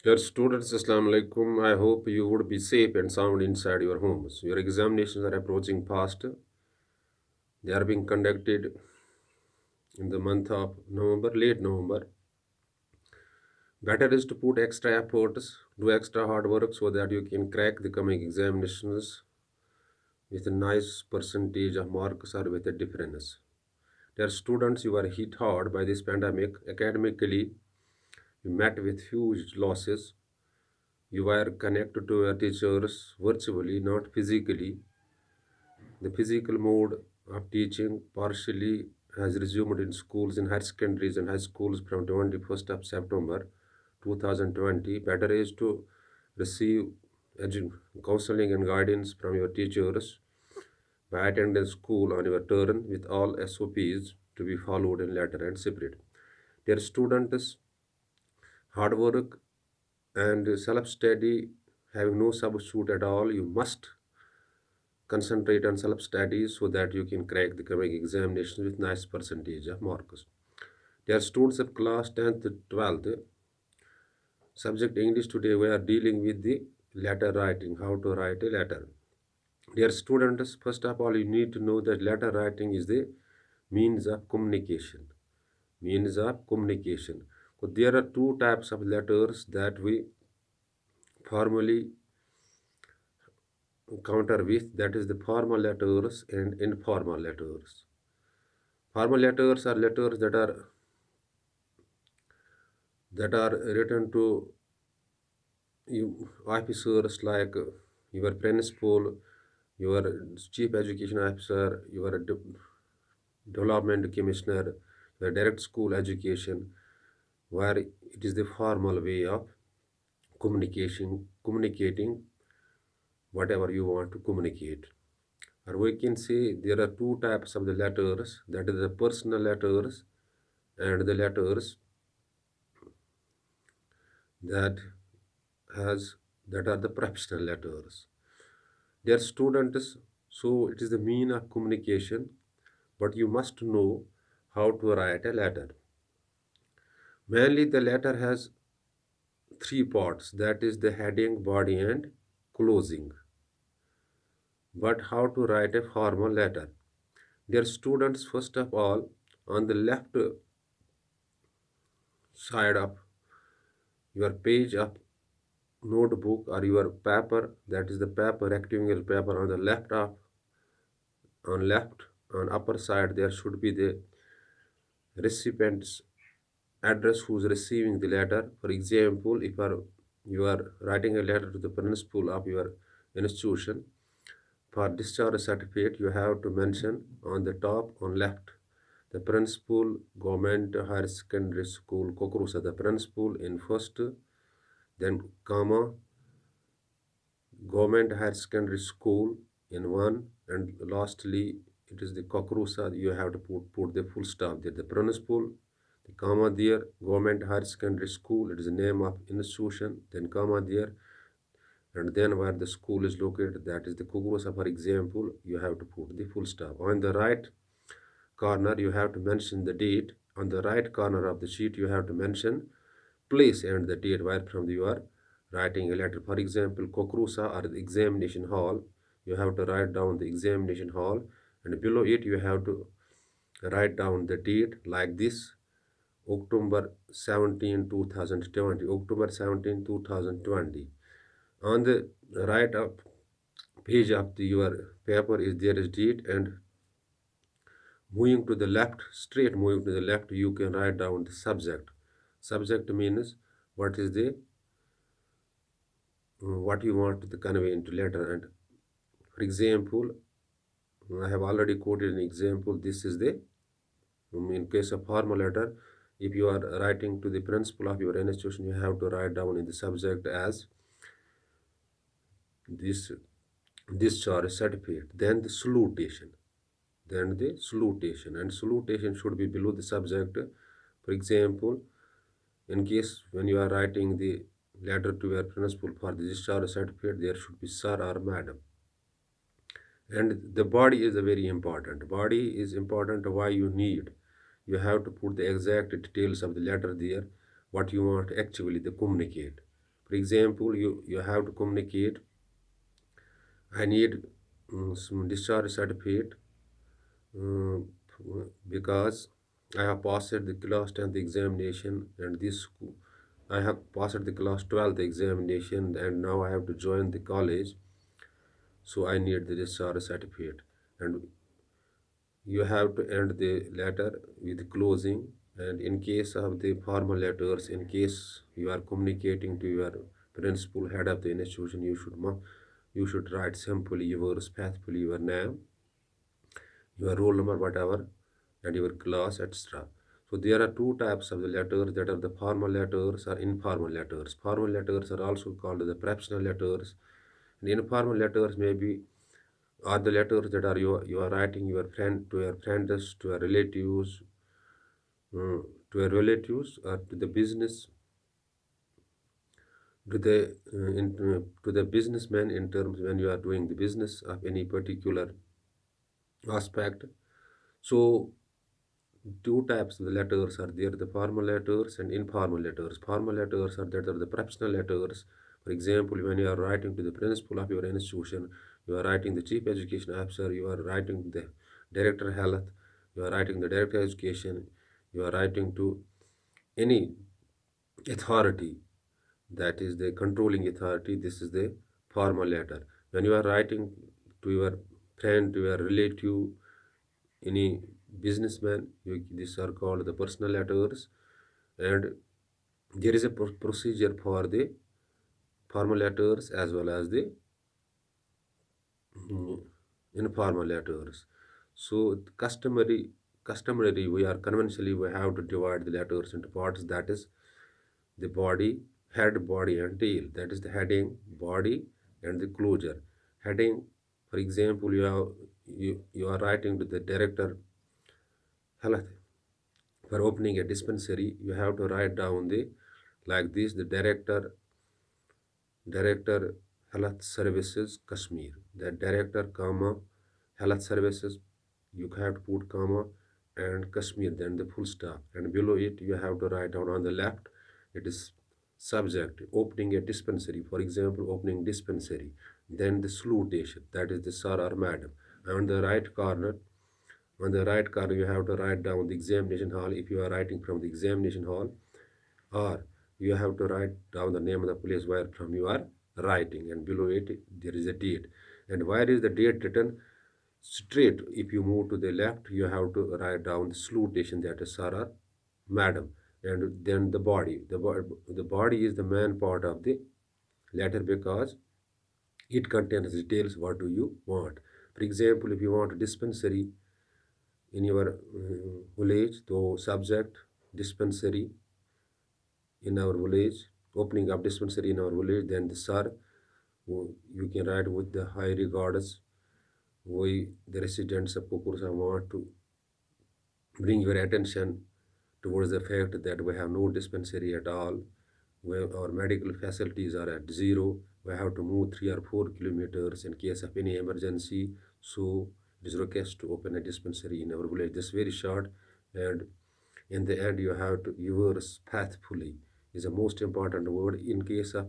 Dear students, Assalamu alaikum. I hope you would be safe and sound inside your homes. Your examinations are approaching fast. They are being conducted in the month of November, late November. Better is to put extra efforts, do extra hard work so that you can crack the coming examinations with a nice percentage of marks or with a difference. Dear students, you are hit hard by this pandemic. Academically, you met with huge losses. You were connected to your teachers virtually, not physically. The physical mode of teaching partially has resumed in schools, in higher secondaries and high schools from 21st of September 2020. Better is to receive counseling and guidance from your teachers by attending school on your turn with all SOPs to be followed in letter and spirit. Dear students, hard work and self-study have no substitute at all. You must concentrate on self-studies so that you can crack the coming examinations with nice percentage of marks. Dear students of class 10th, 12th, subject English today we are dealing with the letter writing, how to write a letter. Dear students, first of all, you need to know that letter writing is the means of communication. Means of communication. So there are two types of letters that we formally counter with, that is the formal letters and informal letters. Formal letters are letters that are written to you officers like your principal, your chief education officer, your development commissioner, your direct school education, where it is the formal way of communicating whatever you want to communicate. Or we can say there are two types of the letters, that is the personal letters and the letters that has that are the professional letters. They are students, so it is the mean of communication, but you must know how to write a letter. Mainly the letter has three parts, that is the heading, body and closing. But how to write a formal letter? Dear students, first of all, on the left side of your page of notebook or your paper, that is the paper, rectangular paper, on the left on upper side there should be the recipient's address who's receiving the letter. For example, if you are writing a letter to the principal of your institution for discharge certificate, you have to mention on the top on left the principal, government higher secondary school kukroosa, the principal in first, then comma, government higher secondary school in one, and lastly it is the kukroosa. You have to put the full stop there, the principal, the comma there, government higher secondary school, it is the name of institution, then comma there, and then where the school is located, that is the kukroosa. For example, you have to put the full stop. On the right corner you have to mention the date. On the right corner of the sheet you have to mention place and the date where from you are writing a letter. For example, kukroosa or the examination hall, you have to write down the examination hall, and below it you have to write down the date like this: October 17, 2020. October 17, 2020. On the right up page of your paper is there is date, and moving to the left, straight moving to the left, you can write down the subject. Subject means what is the what you want to convey into letter. And for example, I have already quoted an example. This is the in case of formal letter, if you are writing to the principal of your institution, you have to write down in the subject as this discharge certificate, then the salutation, and salutation should be below the subject. For example, in case when you are writing the letter to your principal for the discharge certificate, there should be sir or madam. And the body is a very important. Body is important. Why you need? You have to put the exact details of the letter there, what you want actually to communicate. For example, you have to communicate, I need some discharge certificate uh, because I have passed the class 10th examination and this I have passed the class 12th examination and now I have to join the college, so I need the discharge certificate. And you have to end the letter with closing. And in case of the formal letters, in case you are communicating to your principal, head of the institution, you should write simply yours faithfully, your name, your roll number, whatever, and your class, etc. So there are two types of the letters, that are the formal letters or informal letters. Formal letters are also called the professional letters, and informal letters may be are the letters that are you are writing your friend to your friends, to your relatives, or to the business, to the businessman, in terms when you are doing the business of any particular aspect. So two types of the letters are there, the formal letters and informal letters. Formal letters are that are the professional letters. For example, when you are writing to the principal of your institution, you are writing the chief education officer, you are writing the director health, you are writing the director education, you are writing to any authority, that is the controlling authority. This is the formal letter. When you are writing to your friend, to your relative, any businessman, these are called the personal letters. And there is a procedure for the formal letters as well as the mm, informal letters. So customarily we are conventionally we have to divide the letters into parts, that is the body, head, body and tail. That is the heading, body and the closure. Heading, for example, you are writing to the director health. For opening a dispensary, you have to write down the like this: the director health services Kashmir. The director comma health services, you have to put comma and Kashmir, then the full stop, and below it you have to write down on the left, it is subject opening a dispensary, for example opening dispensary, then the salutation, that is the sir or madam. On the right corner, you have to write down the examination hall if you are writing from the examination hall, or you have to write down the name of the place where from you are writing, and below it there is a date. And where is the date written? Straight, if you move to the left, you have to write down the salutation, that is sir or madam. And then the body. The body is the main part of the letter because it contains details what do you want. For example, if you want a dispensary in your village, so subject dispensary in our village, opening of dispensary in our village, then the sir, you can write with the high regards. We, the residents of Kukroosa, want to bring your attention towards the fact that we have no dispensary at all. Our medical facilities are at zero. We have to move 3 or 4 kilometers in case of any emergency. So it is request to open a dispensary in our village. This is very short, and in the end you have to yours faithfully is the most important word. In case of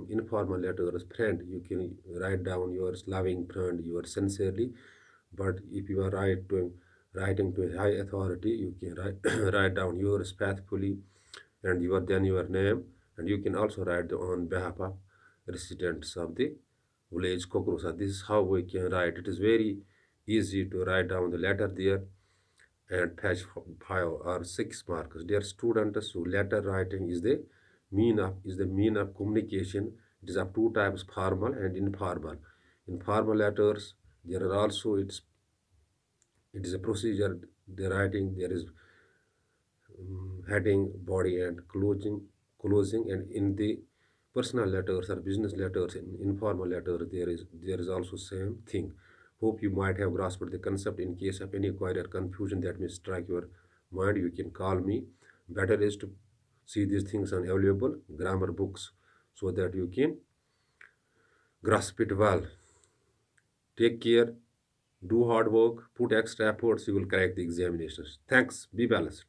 informal letters, friend, you can write down yours loving friend, yours sincerely. But if you are writing to a high authority, you can write down yours faithfully and your name, and you can also write on behalf of residents of the village Kukroosa. This is how we can write. It is very easy to write down the letter there and fetch 5 or 6 marks. Dear students, so letter writing is the mean of communication. It is of two types, formal and informal. Informal letters, there are also it is a procedure. The writing there is heading, body, and closing. And in the personal letters or business letters, in informal letters, there is also same thing. Hope you might have grasped the concept. In case of any query or confusion that may strike your mind, you can call me. Better is to see these things on available grammar books so that you can grasp it well. Take care, do hard work, put extra efforts, you will crack the examinations. Thanks, be balanced.